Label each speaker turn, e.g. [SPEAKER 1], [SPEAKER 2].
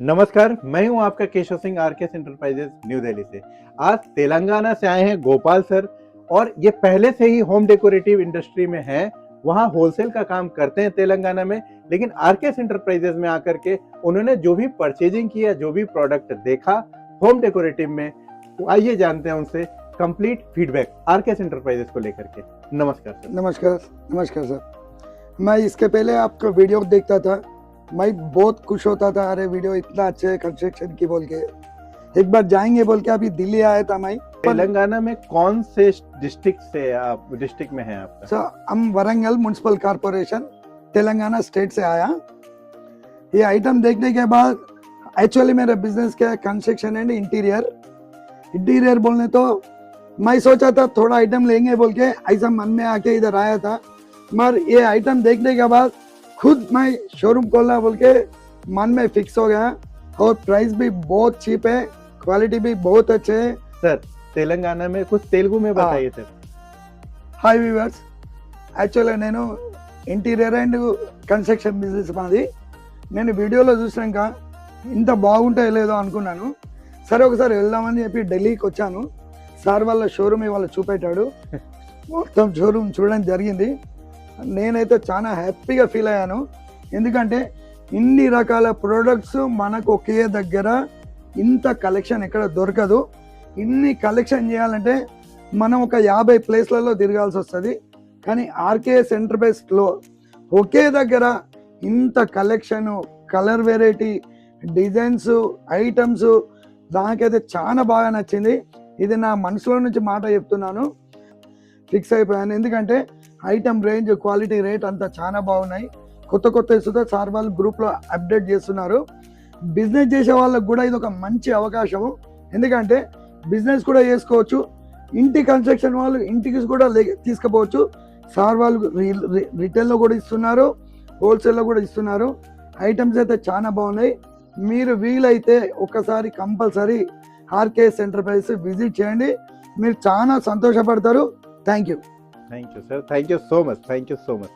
[SPEAKER 1] नमस्कार, मैं हूं आपका Keshav Singh RKS enterprises new Delhi से। आज तेलंगाना से आए हैं गोपाल सर और ये पहले से ही होम डेकोरेटिव इंडस्ट्री में हैं। वहाँ होलसेल का काम करते हैं तेलंगाना में, लेकिन आरकेएस एंटरप्राइजेज में आकर के उन्होंने जो भी परचेजिंग किया, जो भी प्रोडक्ट देखा होम डेकोरेटिव में, तो आइए जानते हैं उनसे कंप्लीट फीडबैक आरकेएस एंटरप्राइजेज को लेकर के। नमस्कार सर।
[SPEAKER 2] नमस्कार सर। मैं इसके पहले आपका वीडियो देखता था, मैं बहुत खुश होता था, अरे वीडियो इतना अच्छे है कंस्ट्रक्शन की बोल के। एक बार जाएंगे बोल के अभी दिल्ली आया था मैं।
[SPEAKER 1] तेलंगाना में कौन से डिस्ट्रिक्ट में है आपका?
[SPEAKER 2] सर हम Warangal municipal corporation Telangana state से आया। ये आइटम देखने के बाद एक्चुअली मेरा बिजनेस क्या है, कंस्ट्रक्शन एंड इंटीरियर बोलने तो मैं सोचा था थोड़ा आइटम लेंगे बोल के, ऐसा मन में आके इधर आया था। मगर ये आइटम देखने के बाद खुद मैं शोरूम खोलना बोल के मन में फिक्स हो गया। और प्राइस भी बहुत चीप है, क्वालिटी भी बहुत अच्छे है।
[SPEAKER 1] सर तेलंगाना में कुछ तेलुगु में बताइए सर।
[SPEAKER 2] హాయ్ వ్యూవర్స్, యాక్చువల్గా నేను ఇంటీరియర్ అండ్ కన్స్ట్రక్షన్ బిజినెస్ మాది. నేను వీడియోలో చూసినాక ఇంత బాగుంటాయో లేదో అనుకున్నాను. సరే ఒకసారి వెళ్దామని చెప్పి ఢిల్లీకి వచ్చాను. సార్ వాళ్ళ షోరూమ్ ఇవాళ చూపెట్టాడు, మొత్తం షోరూమ్ చూడడం జరిగింది. నేనైతే చాలా హ్యాపీగా ఫీల్ అయ్యాను. ఎందుకంటే ఇన్ని రకాల ప్రోడక్ట్స్ మనకు ఒకే దగ్గర ఇంత కలెక్షన్ ఎక్కడ దొరకదు. ఇన్ని కలెక్షన్ చేయాలంటే మనం ఒక 50 ప్లేస్లలో తిరగాల్సి వస్తుంది. కానీ ఆర్కేఎస్ ఎంటర్ప్రైజ్లో ఒకే దగ్గర ఇంత collection, colour variety, designs, items నాకైతే చాలా బాగా నచ్చింది. ఇది నా మనసులో నుంచి మాట చెప్తున్నాను, ఫిక్స్ అయిపోయాను. ఎందుకంటే ఐటమ్ రేంజ్, క్వాలిటీ, రేట్ అంతా చాలా బాగున్నాయి. కొత్త ఇస్తుందో సార్ వాళ్ళు గ్రూప్లో అప్డేట్ చేస్తున్నారు. బిజినెస్ చేసే వాళ్ళకు కూడా ఇది ఒక మంచి అవకాశము. ఎందుకంటే బిజినెస్ కూడా చేసుకోవచ్చు, ఇంటి కన్స్ట్రక్షన్ వాళ్ళు ఇంటికి కూడా తీసుకుపోవచ్చు. సార్ వాళ్ళు రిటైల్లో కూడా ఇస్తున్నారు, హోల్సేల్లో కూడా ఇస్తున్నారు. ఐటమ్స్ అయితే చాలా బాగున్నాయి. మీరు వీలైతే ఒకసారి కంపల్సరీ ఆర్కేఎస్ ఎంటర్ప్రైజెస్ విజిట్ చేయండి, మీరు చాలా సంతోషపడతారు. Thank you
[SPEAKER 1] sir, thank you so much.